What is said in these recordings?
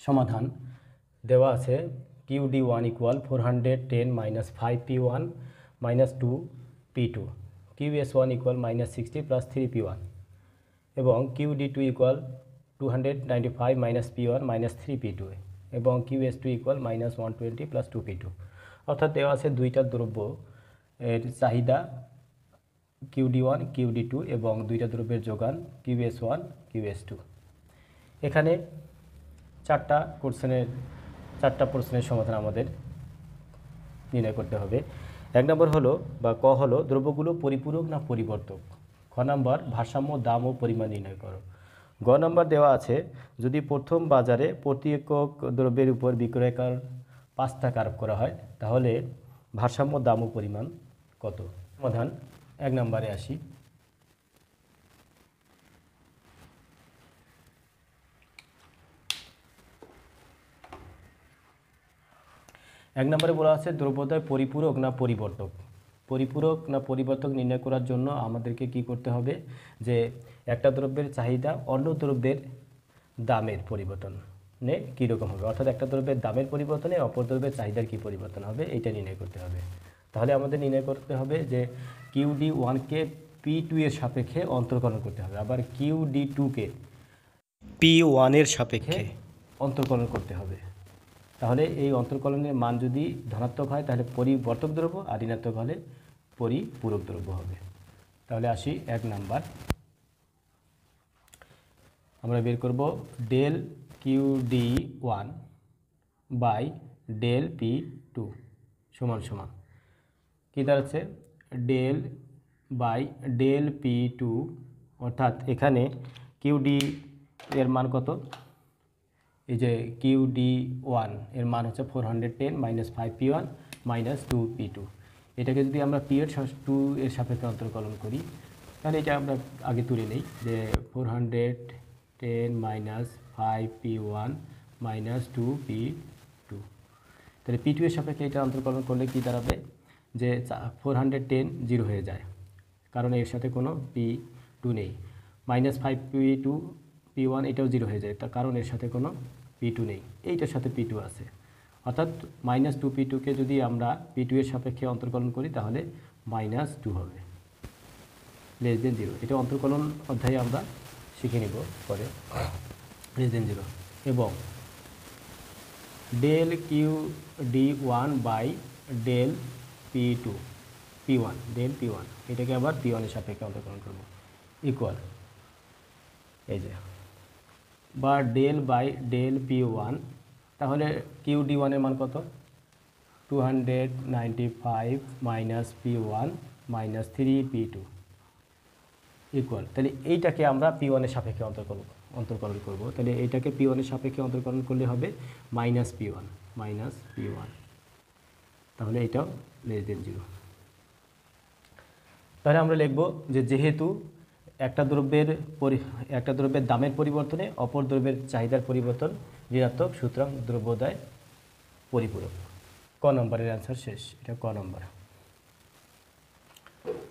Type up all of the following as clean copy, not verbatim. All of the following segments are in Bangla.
সমাধান দেওয়া আছে QD1 equal 410 minus 5P1 minus 2P2, QS1 equal minus 60 plus 3P1 এবং QD2 equal 295 minus P1 minus 3P2 এবং QS2 equal minus 120 plus 2P2। অর্থাৎ দেওয়া আছে দুইটা দ্রব্য এর চাহিদা QD1 QD2 এবং দুইটা দ্রব্যের যোগান QS1 QS2। এখানে চারটা প্রশ্নের সমাধান আমাদের নির্ণয় করতে হবে। এক নম্বর হলো বা ক হলো দ্রব্যগুলো পরিপূরক না পরিবর্তক। খ নম্বর ভারসাম্য দাম ও পরিমাণ নির্ণয় করো। গ নম্বর দেওয়া আছে যদি প্রথম বাজারে প্রতি একক দ্রব্যের উপর বিক্রয়কার 5 টাকা আরোপ করা হয় তাহলে ভারসাম্য দাম ও পরিমাণ কত। সমাধান এক নম্বরে আসি। এক নম্বরে বলা আছে দ্রব্যদ্বয় পরিপূরক না পরিবর্তক। পরিপূরক না পরিবর্তক নির্ণয় করার জন্য আমাদেরকে কি করতে হবে যে একটা দ্রব্যের চাহিদা অন্য দ্রব্যের দামের পরিবর্তনে কীরকম হবে, অর্থাৎ একটা দ্রব্যের দামের পরিবর্তনে অপর দ্রব্যের চাহিদার কী পরিবর্তন হবে এইটা নির্ণয় করতে হবে। তাহলে আমাদের নির্ণয় করতে হবে যে QD1কে P2 এর সাপেক্ষে অন্তর্কলন করতে হবে, আবার QD2কে P1 এর সাপেক্ষে অন্তর্কলন করতে হবে। তাহলে এই অন্তর্কলনের মান যদি ধনাত্মক হয় তাহলে পরিবর্তক দ্রব্য আর ঋণাত্মক হলে পরিপূরক দ্রব্য হবে। তাহলে আসি এক নাম্বার, আমরা বের করব del QD1 by del P2 সমান সমান কী দাঁড়াচ্ছে ডেল বাই ডেল P2, অর্থাৎ এখানে QD এর মান কত, এই যে QD1 এর মান হচ্ছে 410 মাইনাস 5P1 মাইনাস 2P2। এটাকে যদি আমরা P এর 2 এর সাপেক্ষে অন্তর্কলন করি তাহলে এটা আমরা আগে তুলে নেই যে 410 মাইনাস 5P1 মাইনাস 2P2। তাহলে P2 এর সাপেক্ষে এটা অন্তর্কলন করলে কি দাঁড়াবে যে 410 জিরো হয়ে যায় কারণ এর সাথে কোনো P2 নেই, মাইনাস 5P2 P1 এটাও জিরো হয়ে যায় তার কারণ এর সাথে কোনো P2 নেই, এইটার সাথে P2 আছে। অর্থাৎ মাইনাস 2P2কে যদি আমরা P2 এর সাপেক্ষে অন্তর্কলন করি তাহলে মাইনাস 2 হবে, লেস দেন জিরো। এটা অন্তর্কলন অধ্যায়ে আমরা শিখে নিব পরে, লেস দেন জিরো। এবং del QD1 by del P1 del P1 এটাকে আবার P1 এর সাপেক্ষে অন্তর্কলন করব ইকুয়াল এই যে বা ডেল বাই ডেল P1, তাহলে QD1 এর মান কত 295 minus P1 minus 3P2 equal, তাহলে এইটাকে আমরা P1 এর সাপেক্ষে অন্তর্কলন করব। তাহলে এইটাকে P1 এর সাপেক্ষে অন্তর্কলন করলে হবে মাইনাস P1, তাহলে এটাও লেস দেন জিরো। তাহলে আমরা লিখব যে যেহেতু একটা দ্রব্যের দামের পরিবর্তনে অপর দ্রব্যের চাহিদার পরিবর্তন ঋণাত্মক, সুতরাং দ্রব্যদ্বয় পরিপূরক। ক নম্বরের অ্যান্সার শেষ, এটা ক নম্বর।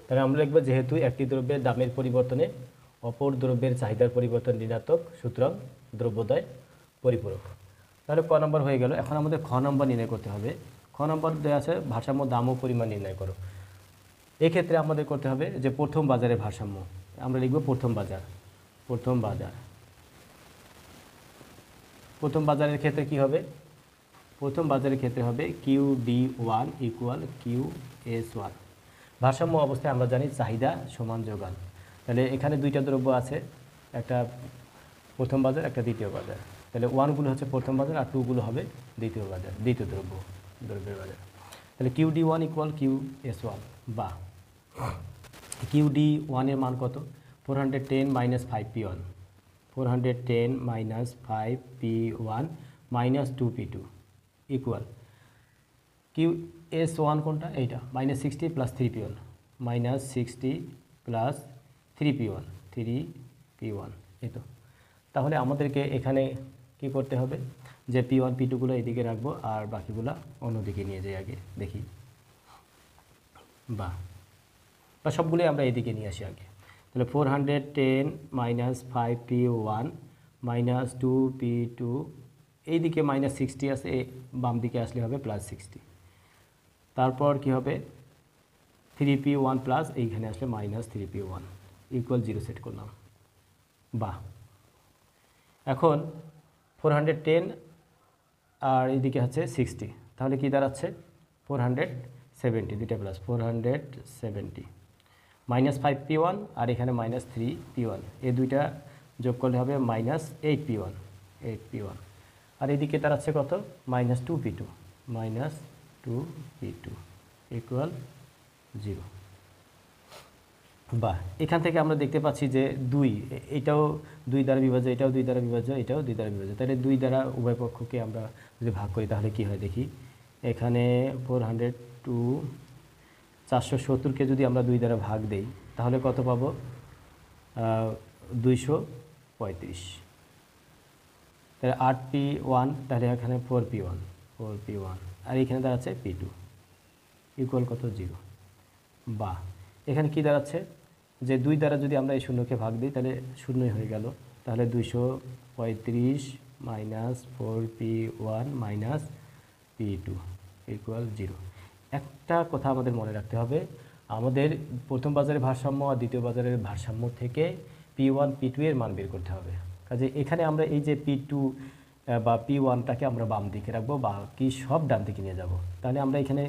তাহলে আমরা লিখব যেহেতু একটি দ্রব্যের দামের পরিবর্তনে অপর দ্রব্যের চাহিদার পরিবর্তন ঋণাত্মক, সুতরাং দ্রব্যদ্বয় পরিপূরক। তাহলে ক নম্বর হয়ে গেল। এখন আমাদের খ নম্বর নির্ণয় করতে হবে। খ নম্বর দেওয়া আছে ভারসাম্য দাম ও পরিমাণ নির্ণয় করো। এক্ষেত্রে আমাদের করতে হবে যে প্রথম বাজারের ভারসাম্য, আমরা লিখব প্রথম বাজারের ক্ষেত্রে কি হবে, প্রথম বাজারের ক্ষেত্রে হবে QD1 ইকুয়াল QS1। ভারসাম্য অবস্থায় আমরা জানি চাহিদা সমান যোগান। তাহলে এখানে দুইটা দ্রব্য আছে, একটা প্রথম বাজার একটা দ্বিতীয় বাজার। তাহলে 1গুলো হচ্ছে প্রথম বাজার আর 2গুলো হবে দ্বিতীয় দ্রব্যের বাজার। তাহলে QD1 ইকুয়াল QS1 বা QD1 এর মান কত 410 minus 5P1, 410 minus 5P1 minus 2P2 equal QS1 কোনটা এইটা minus 60 plus 3P1 minus 60 plus 3P1 এই তো। তাহলে আমাদেরকে এখানে কি করতে হবে যে P1 P2গুলো এইদিকে রাখবো আর বাকিগুলো অন্যদিকে নিয়ে যাই, আগে দেখি বা সবগুলোই আমরা এদিকে নিয়ে আসি আগে। তাহলে 410 মাইনাস 5P1 মাইনাস 2P2 এই দিকে -60 আছে, বাম দিকে আসলে হবে +60। তারপর কি হবে 3p1 প্লাস এইখানে আসলে -3p1 = 0 সেট করলাম। বাহ, এখন 410 আর এইদিকে হচ্ছে 60, তাহলে কি দাঁড়াচ্ছে 470, দুইটা প্লাস 470 -5p1 আর এখানে -3p1, এই দুইটা যোগ করলে হবে -8p1 8p1, আর এদিকে দাঁড়াচ্ছে কত -2p2 -2p2 = 0। বাহ, এখান থেকে আমরা দেখতে পাচ্ছি যে 2, এটাও 2 দ্বারা বিভাজ্য, এটাও 2 দ্বারা বিভাজ্য, এটাও 2 দ্বারা বিভাজ্য, তাহলে 2 দ্বারা উভয় পক্ষকে আমরা যদি ভাগ করি তাহলে কি হয় দেখি। এখানে 470কে যদি আমরা 2 দ্বারা ভাগ দেই তাহলে কত পাবো 235। তাহলে 8p1, তাহলে এখানে 4p1 আর এখানে দাঁড়াচ্ছে p2 = কত 0। বাহ, এখানে কি দাঁড়াচ্ছে যে 2 দ্বারা যদি আমরা এই শূন্যকে ভাগ দিই তাহলে শূন্যই হয়ে গেল, তাহলে 235 -4p1 -p2 = 0। একটা কথা আমাদের মনে রাখতে হবে, আমাদের প্রথম বাজারের ভারসাম্য আর দ্বিতীয় বাজারের ভারসাম্য থেকে p1 p2 এর মান বের করতে হবে। কাজে এখানে আমরা এই যে p2 বা p1টাকে আমরা বাম দিকে রাখবো, বাকি সব ডান দিকে নিয়ে যাব। তাহলে আমরা এখানে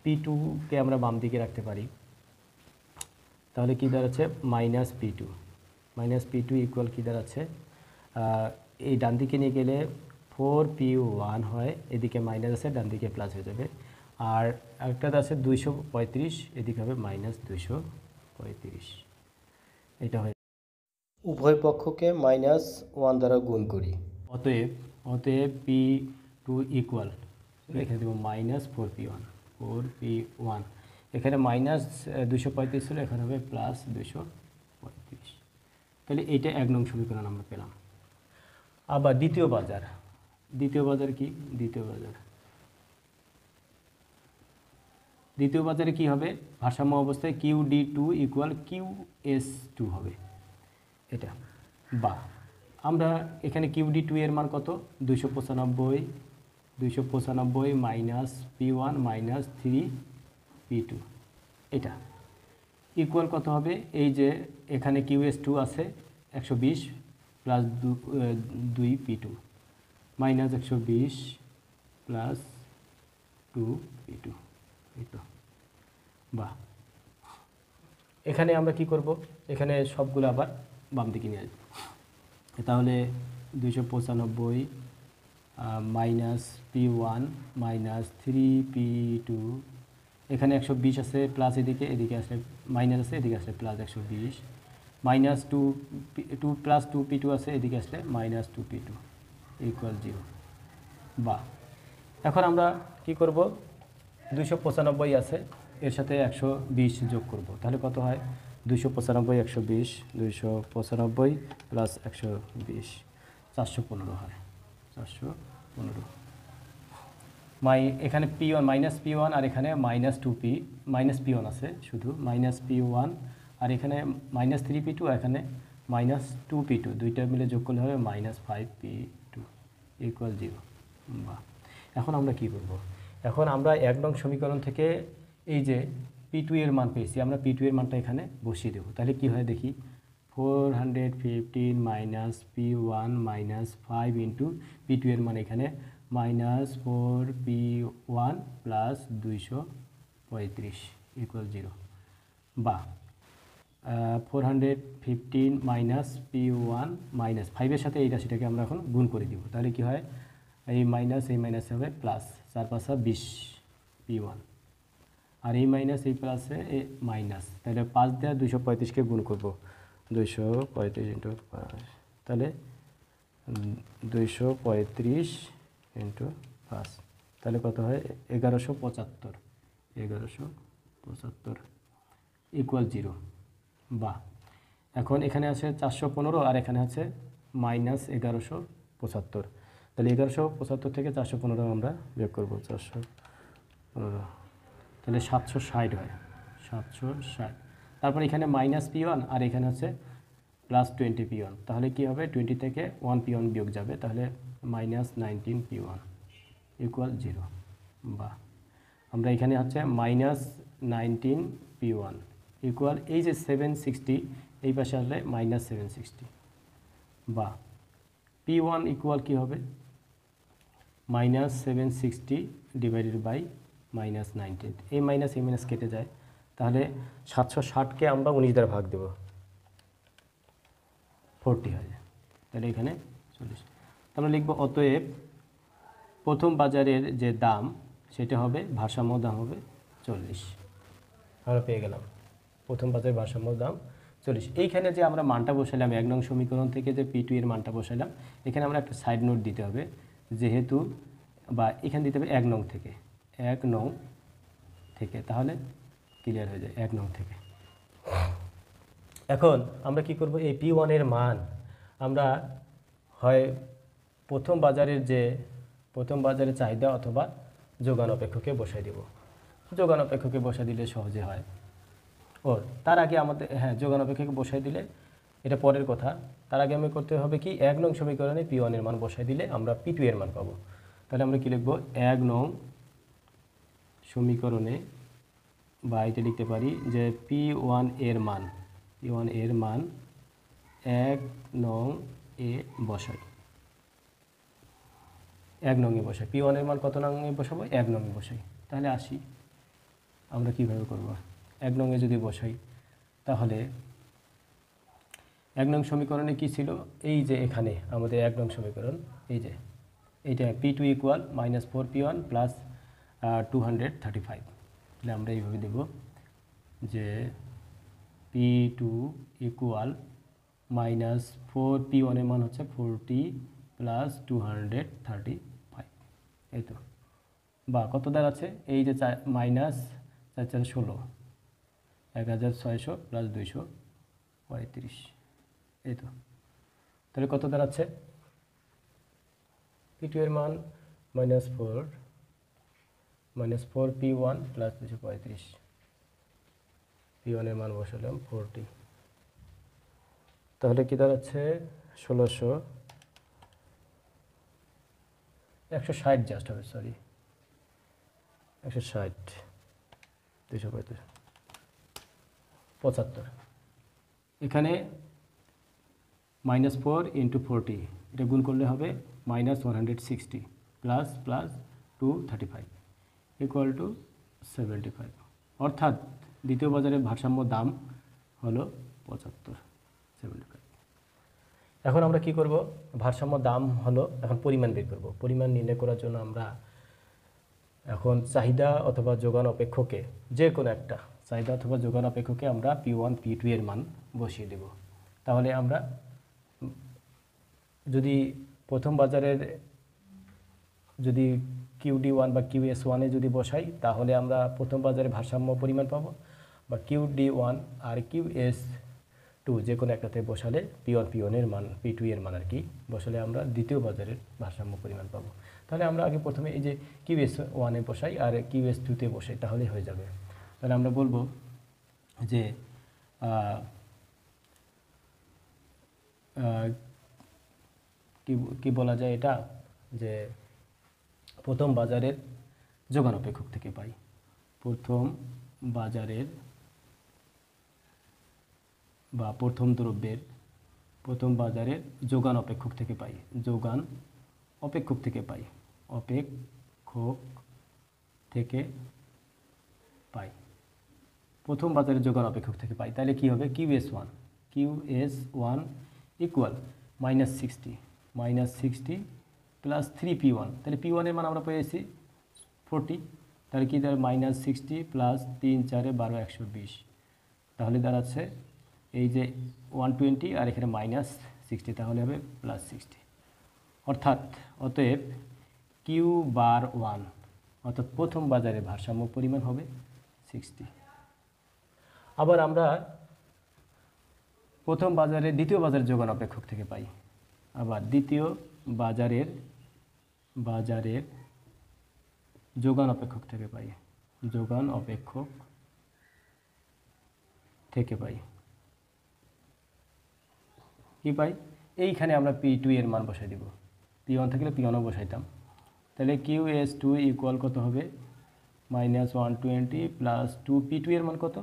p2কে আমরা বাম দিকে রাখতে পারি, তাহলে কি দাঁড়াচ্ছে -p2 = কি দাঁড়াচ্ছে, এই ডান দিকে নিয়ে গেলে 4p1 হয়, এদিকে মাইনাস আছে, ডান দিকে প্লাস হয়ে যাবে, আর একটা আছে 235, এদিকে হবে -235। এটা হয়, উভয় পক্ষকে -1 দ্বারা গুণ করি, অতএব p2 = এখানে দেবো -4p1 এখানে -235 ছিল, এখানে হবে +235। তাহলে এইটা 1 নং সমীকরণ আমরা পেলাম। আবার দ্বিতীয় বাজার কি, দ্বিতীয় বাজারে কি হবে, ভারসাম্য অবস্থায় QD2 = QS2 হবে এটা। বা আমরা এখানে QD2 এর মান কত 295 -p1 -3p2, এটা ইকুয়াল কত হবে, এই যে এখানে QS2 আছে 120 প্লাস 2p2 -120 প্লাস 2p2, এই তো। বাহ, এখানে আমরা কি করব, এখানে সবগুলো আবার বাম দিকে নিয়ে আসবো, তাহলে 295 -p1 -3p2, এখানে 120 আছে প্লাস, এদিকে আসলে মাইনাস আছে, এদিকে আসলে প্লাস 120 -2 প্লাস 2p2 আছে, এদিকে আসলে -2p2 = 0। বা এখন আমরা কি করব, 295 আছে, এর সাথে 120 যোগ করব, তাহলে কত হয় 295 120 295 প্লাস 120 415 হয়, 415। এখানে p1 -p1 আর এখানে -2p -p1 আছে শুধু -p1, আর এখানে -3p2, এখানে -2p2, দুইটা মিলে যোগ করলে হবে -5p2 = 0। বা এখন আমরা কি করব, এখন আমরা 1 নং সমীকরণ থেকে এই যে p2 এর মান পেয়েছি, আমরা p2 এর মানটা এখানে বসিয়ে দেব, তাহলে কি হয় দেখি, 415 -p1 -5 ইন্টু p2 এর মান এখানে -4p1 প্লাস 235 = 0। বা 415 -p1 -5 এর সাথে এই রাশিটাকে আমরা এখন গুণ করে দিব, তাহলে কি হয়, এই মাইনাস হবে প্লাস, 4 5 20 p1, আর এই মাইনাস এই প্লাসে এই মাইনাস, তাহলে 5 দিয়ে 235কে গুণ করব, 235 ইন্টু 5, তাহলে 235 ইন্টু 5, তাহলে কত হয় 1175 = 0। বা এখন এখানে আছে 415 আর এখানে আছে -1175, তাহলে 1175 থেকে 415 আমরা বিয়োগ করব, 415, তাহলে 760 হয়, 760। তারপর এখানে -p1 আর এখানে আছে +20p1, তাহলে কি হবে 20 থেকে 1p1 বিয়োগ যাবে, তাহলে মাইনাস 19p1 ইকুয়াল 0, বা আমরা এখানে হচ্ছে মাইনাস 19p1 ইকুয়াল এই যে 760 এই পাশে আসলে মাইনাস 760, বা p1 ইকুয়াল কী হবে মাইনাস 760 ডিভাইডেড বাই মাইনাস 19, এই মাইনাস কেটে যায়, তাহলে 760কে আমরা 19 দ্বারা ভাগ দেব, 40 হয়ে যায়, তাহলে এখানে 40। আমরা লিখব অতএব প্রথম বাজারের যে দাম সেটা হবে ভারসাম্য দাম হবে 40। আমরা পেয়ে গেলাম প্রথম বাজারের ভারসাম্য দাম 40। এইখানে যে আমরা মানটা বসালাম 1 নং সমীকরণ থেকে যে P2 এর মানটা বসালাম, এখানে আমরা একটা সাইড নোট দিতে হবে, যেহেতু বা এখানে দিতে হবে 1 নং থেকে, 1 নং থেকে, তাহলে ক্লিয়ার হয়ে যায় 1 নং থেকে। এখন আমরা কি করব, এই P1 এর মান আমরা হয় প্রথম বাজারের চাহিদা অথবা যোগান অপেক্ষকে বসাই দেব। যোগান অপেক্ষকে বসাই দিলে সহজে হয়। তার আগে আমাদের যোগান অপেক্ষকে বসাই দিলে এটা পরের কথা, তার আগে আমি করতে হবে কি 1 নং সমীকরণে P1 এর মান বসাই দিলে আমরা P2 এর মান পাবো। তাহলে আমরা কি লিখব, 1 নং সমীকরণে, বা এটা লিখতে পারি যে P1 এর মান 1 নং এ বসাই, 1 নং এ বসাই। P1 এর মান কত নং এ বসাবো, 1 নং এ বসাই। তাহলে আসি আমরা কিভাবে করব, 1 নং এ যদি বসাই তাহলে 1 নং সমীকরণে কি ছিল, এই যে এখানে আমাদের 1 নং সমীকরণ, এই যে এইটা P2 ইকুয়াল -4P1 প্লাস 235। তাহলে আমরা এইভাবে দেব যে P2 ইকুয়াল -4P1 এর মান হচ্ছে 40 প্লাস 235, এই তো, বা কত দাঁড়াচ্ছে এই যে মাইনাস 4×4 = 1600 1600 প্লাস 235, এই তো। তাহলে কত দাঁড়াচ্ছে, P2 এর মান -4P1 প্লাস 235, P1 এর মান বসালাম 40, তাহলে কি দাঁড়াচ্ছে 1600, 160 জাস্ট হবে, সরি 160, 235, 75। এখানে -4 × 40 এটা গুণ করলে হবে -160 প্লাস 235 ইকুয়াল টু 75, অর্থাৎ দ্বিতীয় বাজারের ভারসাম্য দাম হলো 75, 75। এখন আমরা কি করব, ভারসাম্য দাম হলো, এখন পরিমাণ বের করব। পরিমাণ নির্ণয় করার জন্য আমরা এখন চাহিদা অথবা যোগান অপেক্ষকে, যে কোনো একটা চাহিদা অথবা যোগান অপেক্ষকে আমরা P1 P2 এর মান বসিয়ে দেব। তাহলে আমরা যদি প্রথম বাজারের যদি QD1 বা QS1 এ যদি বসাই, তাহলে আমরা প্রথম বাজারে ভারসাম্য পরিমাণ পাবো, বা QD1 আর QS2 যে কোনো একটাতে বসালে P1 এর মান, P2 এর মান আর কি বসালে আমরা দ্বিতীয় বাজারের ভারসাম্য পরিমাণ পাবো। তাহলে আমরা আগে প্রথমে এই যে QS1 এ বসাই আর QS2 তে বসাই, তাহলে হয়ে যাবে। তাহলে আমরা বলবো যে কি বলা যায় এটা, যে প্রথম বাজারের যোগান অপেক্ষক থেকে পাই, প্রথম বাজারের বা প্রথম দ্রব্যের প্রথম বাজারের যোগান অপেক্ষক থেকে পাই, যোগান অপেক্ষক থেকে পাই, অপেক্ষক থেকে পাই, প্রথম বাজারের যোগান অপেক্ষক থেকে পাই। তাহলে কি হবে, QS1 ইকুয়াল -60 প্লাস 3P1, তাহলে P1 এর মান আমরা পেয়েছি 40, তাহলে কি দাঁড়ায় -60 প্লাস 3 4 12 120, তাহলে দাঁড়াচ্ছে এই যে 120 আর এখানে -60, তাহলে হবে +60, অতএব Q⁴1 অর্থাৎ প্রথম বাজারের ভারসাম্য পরিমাণ হবে 60। আবার আমরা প্রথম বাজারের দ্বিতীয় বাজারের যোগান অপেক্ষক থেকে পাই, আবার দ্বিতীয় বাজারের যোগান অপেক্ষক থেকে পাই, যোগান অপেক্ষক থেকে পাই, কি পাই, এইখানে আমরা P2 এর মান বসাই দিব, P P1 থাকলে P1ও বসাইতাম। তাহলে QS2 ইকুয়াল কত হবে -120 প্লাস 2 P2 এর মান কত,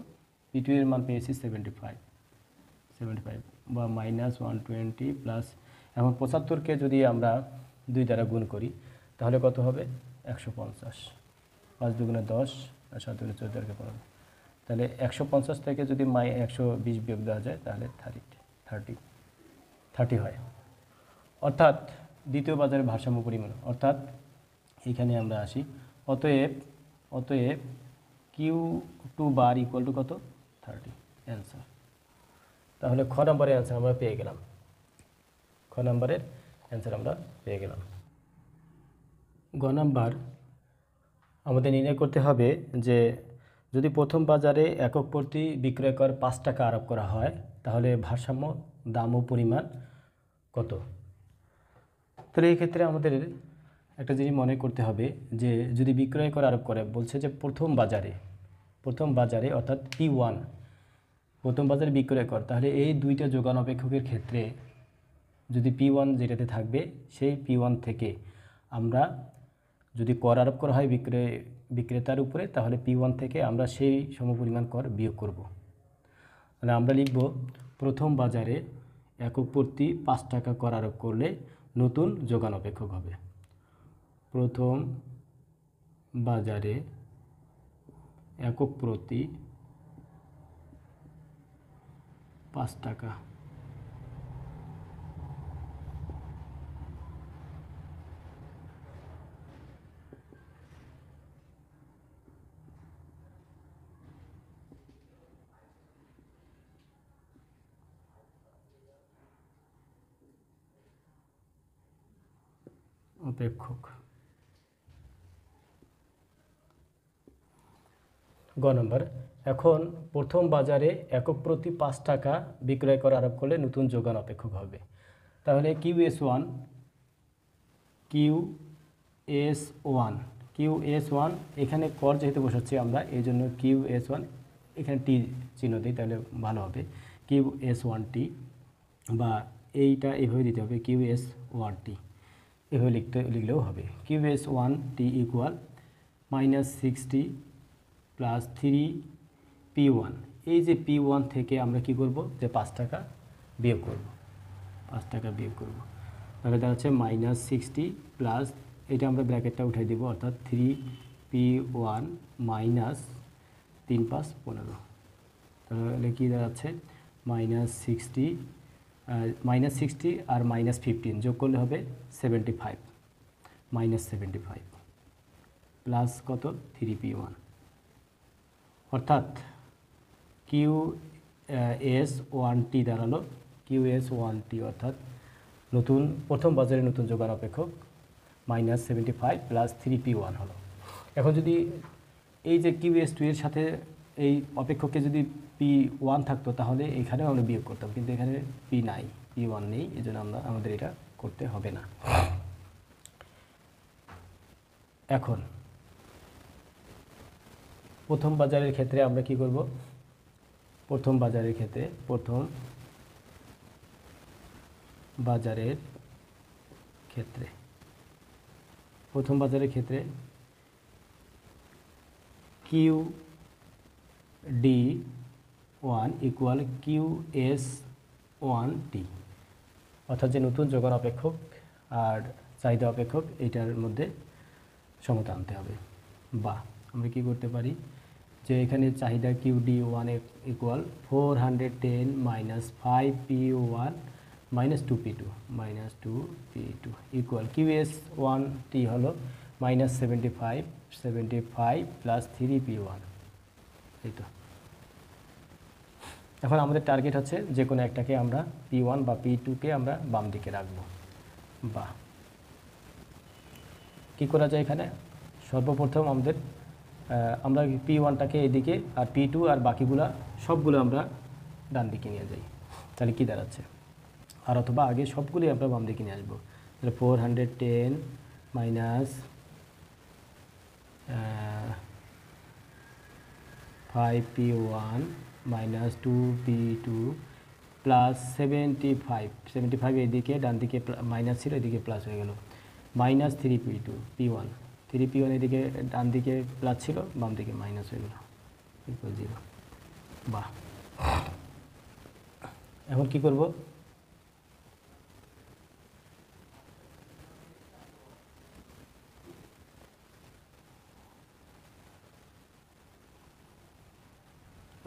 P2 এর মান পেয়েছি 75 বা -120 প্লাস, এখন 75কে যদি আমরা 2 দ্বারা গুণ করি তাহলে কত হবে 150, 5 দুগুণে 10 আর 7 দুগুণে 14 15, তাহলে 150 থেকে যদি 120 বিয়োগ দেওয়া যায় তাহলে 30 হয়। অর্থাৎ দ্বিতীয় বাজারের ভারসাম্য পরিমাণ, অর্থাৎ এখানে আমরা আসি, অতএব Q2 বার ইকুয়াল টু কত 30 অ্যান্সার। তাহলে খ নম্বরের অ্যান্সার আমরা পেয়ে গেলাম, গ নাম্বার আমাদের নির্ণয় করতে হবে যে যদি প্রথম বাজারে একক প্রতি বিক্রয় কর 5 টাকা আরোপ করা হয় তাহলে ভারসাম্য দাম ও পরিমাণ কত। তাহলে এই ক্ষেত্রে আমাদের একটা জিনিস মনে করতে হবে যে যদি বিক্রয় কর আরোপ করে, বলছে যে প্রথম বাজারে অর্থাৎ P1 প্রথম বাজারে বিক্রয় কর, তাহলে এই দুইটা যোগান অপেক্ষকের ক্ষেত্রে যদি P1 যেটাতে থাকবে সেই P1 থেকে আমরা যদি কর আরোপ করা হয় বিক্রেতার উপরে, তাহলে P1 থেকে আমরা সেই সমপরিমাণ কর বিয়োগ করব। মানে আমরা লিখব প্রথম বাজারে একক প্রতি 5 টাকা কর আরোপ করলে নতুন যোগান অপেক্ষক হবে। প্রথম বাজারে একক প্রতি 5 টাকা অপেক্ষক। গ নম্বর, এখন প্রথম বাজারে একক প্রতি 5 টাকা বিক্রয় কর আরোপ করলে নতুন যোগান অপেক্ষক হবে। তাহলে QS1 এখানে কর যেহেতু বসাচ্ছি আমরা, এই জন্য QS1 এখানে টি চিহ্ন দিই তাহলে ভালো হবে। QS1T বা এইটা এভাবে দিতে হবে QS1T, এভাবে লিখলেও হবে। QS1T equal -60 plus 3P1। এই যে P1 থেকে আমরা কি করব, যে 5 টাকা বিয়োগ করব, তাহলে দেখা যাচ্ছে -60 প্লাস, এটা আমরা ব্র্যাকেটটা উঠাই দিব, অর্থাৎ 3P1 মাইনাস 3 5 15, তাহলে কি দাঁড়াচ্ছে -60 আর -15 যোগ করলে হবে 75, -75 প্লাস কত 3P1, অর্থাৎ QS1T দাঁড়ালো, QS1T অর্থাৎ প্রথম বাজারে নতুন যোগান অপেক্ষক -75 প্লাস 3P1 হলো। এখন যদি এই যে QS2 এর সাথে এই অপেক্ষকে যদি P1 থাকতো তাহলে এখানেও আমরা বিয়োগ করতাম, কিন্তু এখানে P1 নেই, এই জন্য আমাদের এটা করতে হবে না। এখন প্রথম বাজারের ক্ষেত্রে আমরা কি করব, প্রথম বাজারের ক্ষেত্রে QD1 ইকুয়াল QS1T, অর্থাৎ যে নতুন যোগান অপেক্ষক আর চাহিদা অপেক্ষক এইটার মধ্যে সমতা আনতে হবে। বা আমরা কি করতে পারি, যে এখানে চাহিদা QD1 equal 410 minus 5P1 minus 2P2 equal QS1T হলো -75 প্লাস 3P1। এই তো, এখন আমাদের টার্গেট হচ্ছে যে কোনো একটাকে আমরা P1 বা P2কে আমরা বাম দিকে রাখবো। বা কি করা যায়, এখানে সর্বপ্রথম আমরা P1টাকে এদিকে আর P2 আর বাকিগুলা সবগুলো আমরা ডান দিকে নিয়ে যাই, তাহলে কি দাঁড়াচ্ছে, আর অথবা আগে সবগুলি আমরা বাম দিকে নিয়ে আসবো। তাহলে 410 minus 5P1 minus 2P2 plus 75 এদিকে ডান দিকে মাইনাস ছিল, এদিকে প্লাস হয়ে গেল। মাইনাস 3p2 p1, 3p1 এদিকে ডান দিকে প্লাস ছিল, বাম দিকে মাইনাস হয়ে গেল, ইকুয়াল 0। বাহ, এখন কি করব?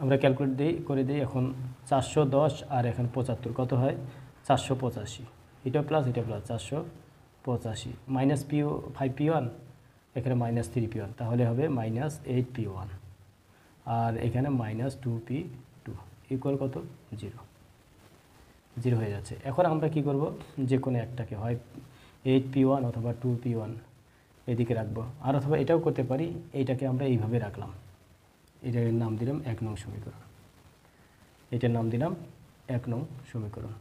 আমরা ক্যালকুলেট করে দিই। এখন 410 আর এখন 75 কত হয়? 485। এটা প্লাস 485 মাইনাস পিও 5p1, এখানে মাইনাস 3p1, তাহলে হবে মাইনাস 8p1, আর এখানে মাইনাস 2p2 ইকুয়াল কত? 0 হয়ে যাচ্ছে। এখন আমরা কি করব? যে কোনো একটাকে হয় 8p1 অথবা 2p1 এদিকে রাখবো, আর অথবা এটাও করতে পারি, এইটাকে আমরা এইভাবে রাখলাম, এটার নাম দিলাম 1 নং সমীকরণ, এটার নাম দিলাম 1 নং সমীকরণ।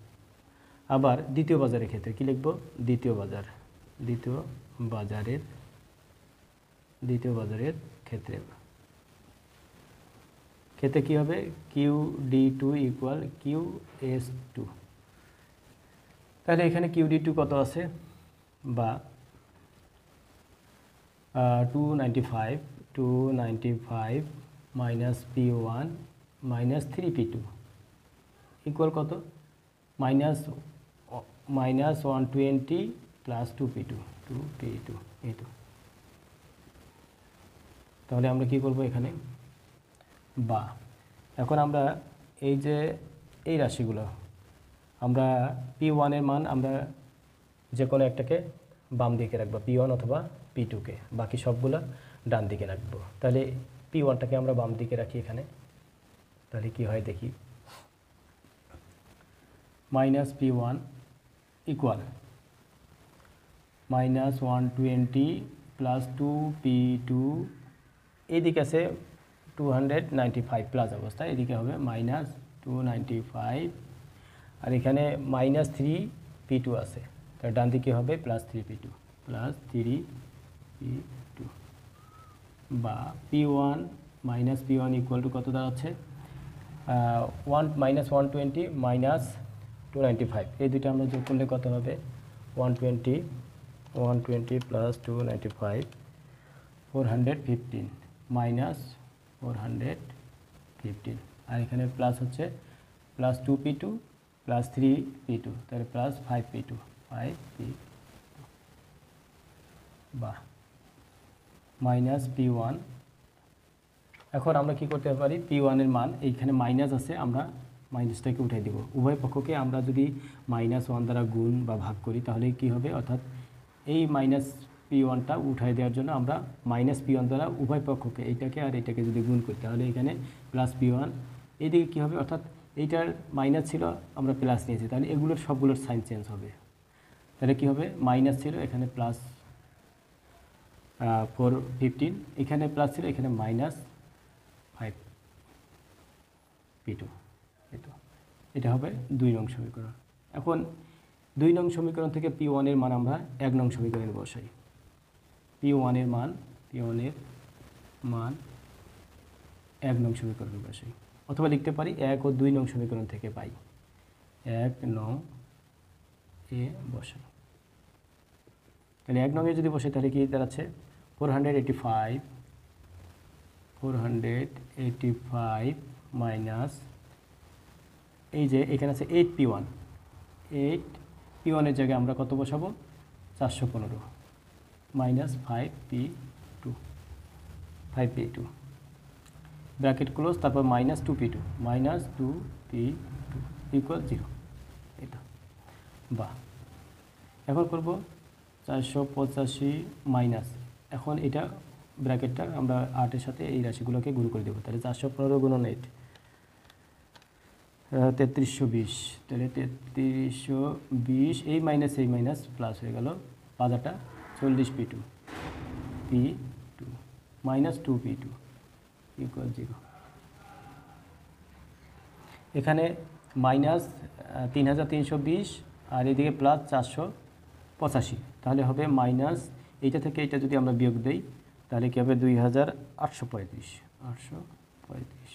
আবার দ্বিতীয় বাজারের ক্ষেত্রে কি লিখব? দ্বিতীয় বাজারের ক্ষেত্রে কি হবে? QD2 equal QS2। তাহলে এখানে QD2 কত আছে? বা 295 minus P1 minus 3P2 equal কত? মাইনাস 120 প্লাস 2P2 এই তো। তাহলে আমরা কি করব এখানে? বা এখন আমরা এই যে এই রাশিগুলো, আমরা P1 এর মান আমরা যে কোনো একটাকে বাম দিকে রাখবো, P1 অথবা P2কে, বাকি সবগুলো ডান দিকে রাখবো। তাহলে P1টাকে আমরা বাম দিকে রাখি এখানে, তাহলে কি হয় দেখি। Minus P1 equal minus 120 plus 2P2, এইদিকে আছে 295 প্লাস অবস্থা, এদিকে হবে মাইনাস 295, আর এখানে মাইনাস 3P2 আছে, তার ডান দিকে হবে প্লাস 3P2 বা P1 minus P1 equal to কত দাঁড়াচ্ছে? মাইনাস 120 মাইনাস 295, এই দুটো আমরা যোগ করলে কত হবে? 120 প্লাস 295 415 মাইনাস 415, আর এখানে প্লাস হচ্ছে প্লাস 2P2 প্লাস 3P2, তাহলে প্লাস 5P2 বা মাইনাস P1। এখন আমরা কি করতে পারি? P1 এর মান এইখানে মাইনাস আছে, আমরা মাইনাসটাকে উঠাই দেব। উভয় পক্ষকে আমরা যদি -1 দ্বারা গুণ বা ভাগ করি তাহলে কি হবে? অর্থাৎ এই মাইনাস P1টা উঠাই দেওয়ার জন্য আমরা মাইনাস P1 দ্বারা উভয় পক্ষকে, এইটাকে আর এইটাকে যদি গুণ করি তাহলে এখানে প্লাস P1, এইদিকে কী হবে? অর্থাৎ এইটার মাইনাস ছিল, আমরা প্লাস নিয়েছি, তাহলে এগুলোর সবগুলোর সাইন চেঞ্জ হবে। তাহলে কী হবে? মাইনাস ছিল, এখানে প্লাস 415, এখানে প্লাস ছিল, এখানে মাইনাস 5P2, এটা হবে 2 নং সমীকরণ। এখন 2 নং সমীকরণ থেকে P1 এর মান আমরা 1 নং সমীকরণে বসাই। P1 এর মান 1 নং সমীকরণে বসাই, অথবা লিখতে পারি 1 ও 2 নং সমীকরণ থেকে পাই, 1 নং এ বসাই। তাহলে 1 নং এ যদি বসে তাহলে কি দাঁড়াচ্ছে? 485 মাইনাস, এই যে এখানে আছে 8P1, 8P1 এর জায়গায় আমরা কত বসাবো? 415 মাইনাস 5P2 ব্র্যাকেট ক্লোজ, তারপর মাইনাস 2P2 ইকুয়াল 0, এটা। বা এখন করব 485 মাইনাস, এখন এটা ব্র্যাকেটটা আমরা 8 এর সাথে এই রাশিগুলোকে গুণ করে দেবো, তাহলে 415 গুণন 8 3320, তাহলে 3320, এই মাইনাস প্লাস হয়ে গেল, 5টা 40P2 মাইনাস 2P2 ইকুয়াল 0। এখানে মাইনাস 3320 আর এদিকে প্লাস 485, তাহলে হবে মাইনাস, এইটা থেকে এটা যদি আমরা বিয়োগ দেই তাহলে কী হবে? 2835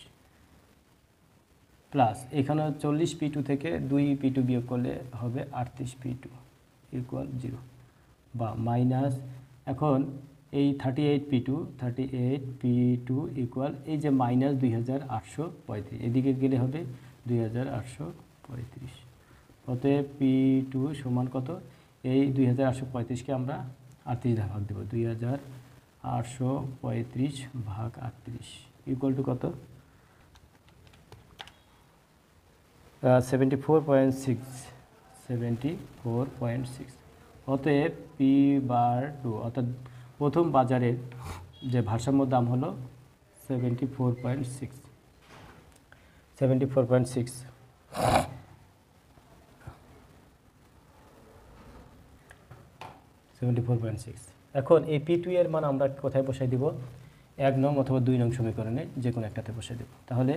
প্লাস এখানে 40P2 থেকে 2P2 বিয়োগ করলে হবে 38P2 ইকুয়াল 0, বা মাইনাস, এখন এই 38P2 ইকুয়াল এই যে মাইনাস 2835, এদিকে গেলে হবে 2835। অতএব P2 সমান কত, এই 2835কে আমরা 38 দ্বারা ভাগ দেবো, 2835 ভাগ 38 ইকুয়াল টু কত, 74.6। অতএব P/2 অর্থাৎ প্রথম বাজারের যে ভারসাম্য দাম হলো 74.6। এখন এই P2 এর মান আমরা কোথায় বসাই দিব, 1 নং অথবা 2 নং সমীকরণে যে কোনো একটাতে বসাই দেব। তাহলে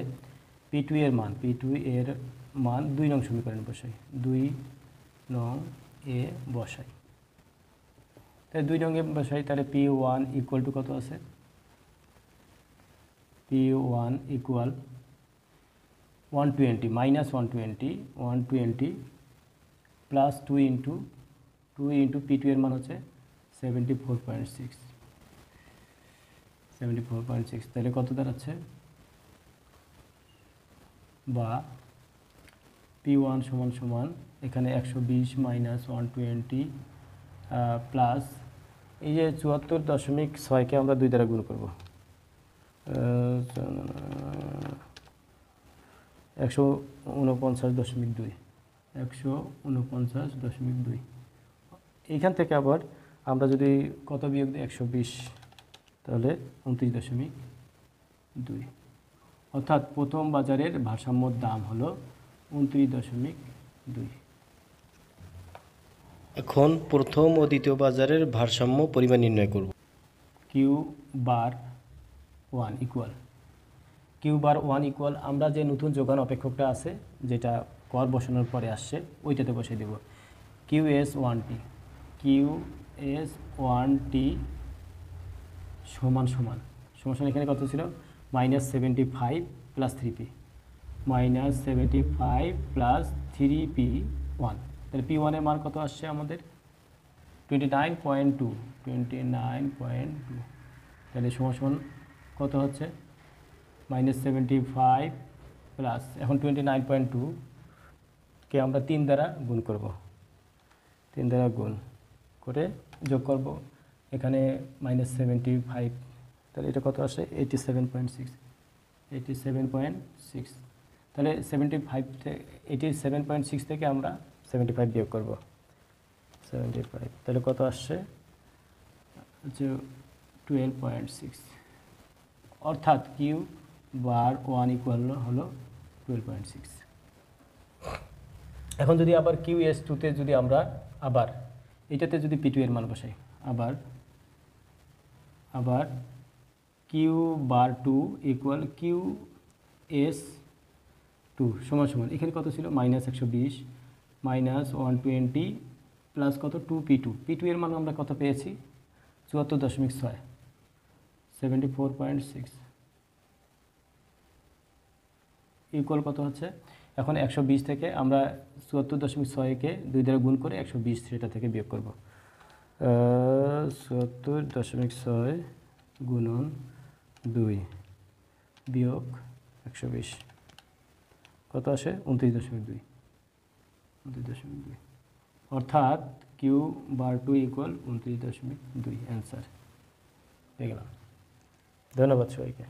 P2 এর মান 2 নং সমীকরণে বসাই, 2 নং এ বসাই। তাহলে 2 নং এ বসাই, তাহলে P1 ইকুয়াল টু কত আছে, P1 equal 120 minus 120 plus 2 into P2 এর মান হচ্ছে 74.6। তাহলে কত দাঁড়াচ্ছে, বা P1 সমান এখানে 120 মাইনাস 120 প্লাস এই যে 74.6কে আমরা 2 দ্বারা গুণ করব, 149.2 এইখান থেকে আবার আমরা যদি কত বিয়োগ দিই 120, তাহলে 29.2। অর্থাৎ প্রথম বাজারের ভারসাম্যর দাম হলো 29.2। এখন প্রথম ও দ্বিতীয় বাজারের ভারসাম্য পরিমাণ নির্ণয় করব। Q/1 ইকুয়াল আমরা যে নতুন যোগান অপেক্ষকটা আছে যেটা কর বসানোর পরে আসছে ওইটাতে বসিয়ে দেব, QS1T সমান এখানে কত ছিল, -75 প্লাস 3P, -75 প্লাস 3P1। তাহলে P1 এর মান কত আসছে আমাদের 29.2। তাহলে সমান কত হচ্ছে, -75 প্লাস, এখন 29.2কে আমরা 3 দ্বারা গুণ করব, 3 দ্বারা গুণ করে যোগ করব, এখানে -75, তাহলে এটা কত আসে 87.6। তাহলে 87.6 থেকে আমরা 75 বিয়োগ করব, 75, তাহলে কত আসছে হচ্ছে 12.6। অর্থাৎ Q/1 ইকুয়াল হলো 12.6। এখন যদি আবার QS2তে যদি আমরা আবার এটাতে যদি P2 এর মান বসাই, আবার Q/2 ইকুয়াল QS2 সমান এখানে কত ছিল, -120 মাইনাস 120 প্লাস কত 2P2 এর মান আমরা কত পেয়েছি 74.6, 74.6 ইকুয়াল কত হচ্ছে, এখন 120 থেকে আমরা 74.6কে 2 দ্বারা গুণ করে 120 সেটা থেকে বিয়োগ করব, 74.6 গুণন 2 বিয়োগ 120 কত আসে 29.2। অর্থাৎ Q/2 ইকুয়াল 29.2 অ্যান্সার পেয়ে গেলাম। ধন্যবাদ সবাইকে।